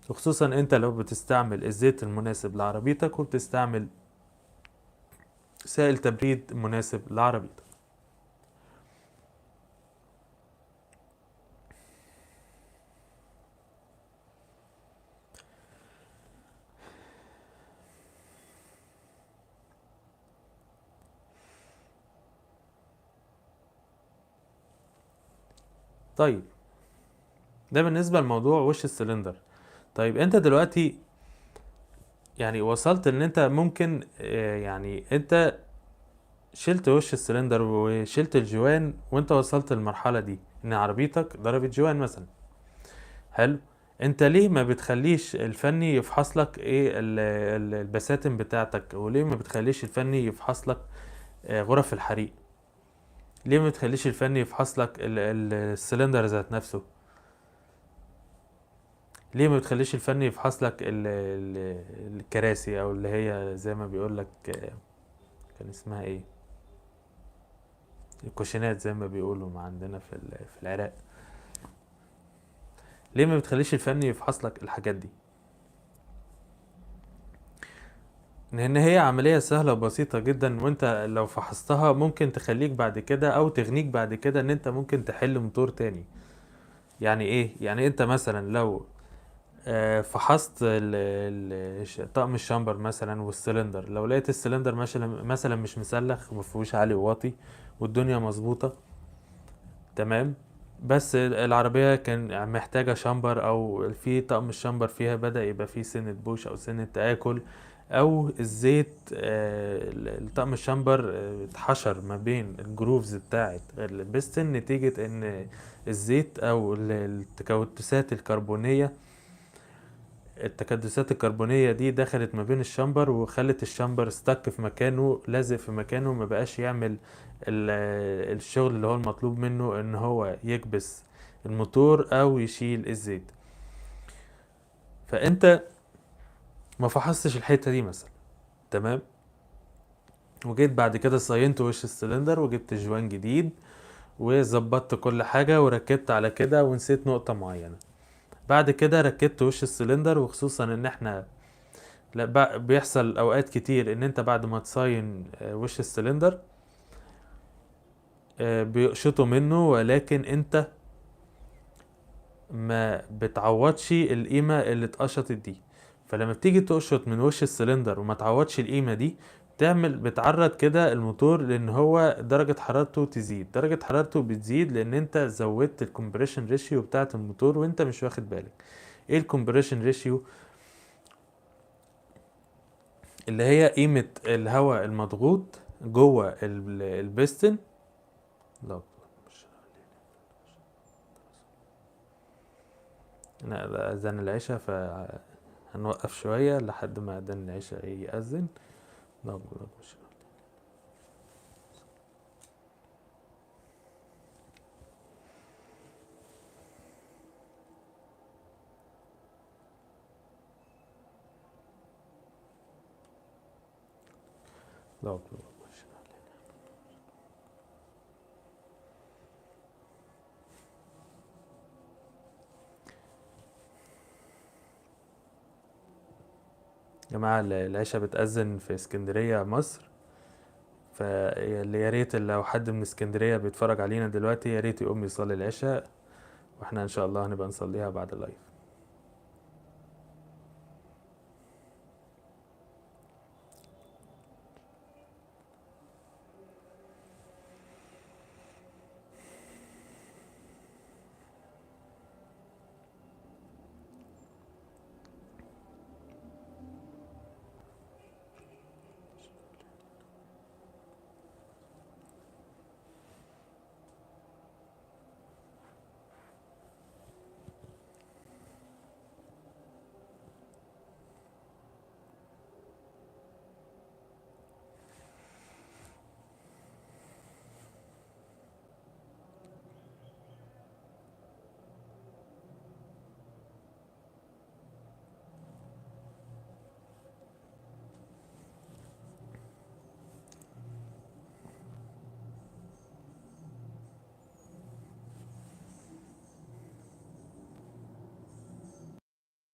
وخصوصا انت لو بتستعمل الزيت المناسب لعربيتك وبتستعمل سائل تبريد مناسب لعربيتك. طيب ده بالنسبة لموضوع وش السلندر. طيب انت دلوقتي يعني وصلت ان انت ممكن يعني انت شلت وش السلندر وشلت الجوان، وانت وصلت للمرحلة دي ان عربيتك ضربت جوان مثلا. حلو. انت ليه ما بتخليش الفني يفحص لك ايه البساتم بتاعتك، وليه ما بتخليش الفني يفحص لك غرف الحريق؟ ليه ما بتخليش الفني يفحص لك السلندر ذات نفسه؟ ليه ما بتخليش الفني يفحص لك الكراسي، او اللي هي زي ما بيقول لك كان اسمها ايه، الكوشينات زي ما بيقولوا ما عندنا في العراق؟ ليه ما بتخليش الفني يفحص لك الحاجات دي؟ لان هي عملية سهلة وبسيطة جدا، وانت لو فحصتها ممكن تخليك بعد كده او تغنيك بعد كده ان انت ممكن تحل موتور تاني. يعني ايه؟ يعني انت مثلا لو فحصت طقم الشامبر مثلا والسلندر، لو لقيت السلندر مثلا مش مسلخ ومفيهوش عالي وواطي والدنيا مظبوطة تمام، بس العربية كان محتاجة شامبر، او في طقم الشامبر فيها بدأ يبقى فيه سنة بوش او سنة تآكل، او الزيت الطقم الشامبر اتحشر ما بين الجروفز بتاعت البستن نتيجة ان الزيت او التكدسات الكربونية، التكدسات الكربونية دي دخلت ما بين الشامبر وخلت الشامبر استك في مكانه، لازق في مكانه، ما بقاش يعمل الشغل اللي هو المطلوب منه ان هو يكبس الموتور او يشيل الزيت. فانت ما فحصتش الحتة دي مثلا، تمام، وجيت بعد كده صينت وش السلندر وجبت جوان جديد وظبطت كل حاجة وركبت على كده ونسيت نقطة معينة. بعد كده ركبت وش السلندر، وخصوصا ان احنا لا بيحصل اوقات كتير ان انت بعد ما تصاين وش السلندر بيقشطوا منه، ولكن انت ما بتعوضش القيمة اللي اتقشطت دي. فلما بتيجي تقشط من وش السلندر وما تعوضش القيمة دي، بتعرض كده الموتور لان هو درجة حرارته تزيد. درجة حرارته بتزيد لان انت زودت الكمبريشن ريشيو بتاعت الموتور وانت مش واخد بالك. ايه الكمبريشن ريشيو؟ اللي هي قيمة الهواء المضغوط جوه البستن. لا مش ده أذان العشاء، فهنوقف شوية لحد ما أذان العشاء يأذن. لا مش لا مش يا جماعة العشاء بتأذن في اسكندرية مصر، فاللي يا ريت لو حد من اسكندرية بيتفرج علينا دلوقتي يا ريت يقوم يصلي العشاء، واحنا ان شاء الله هنبقى نصليها بعد اللايف.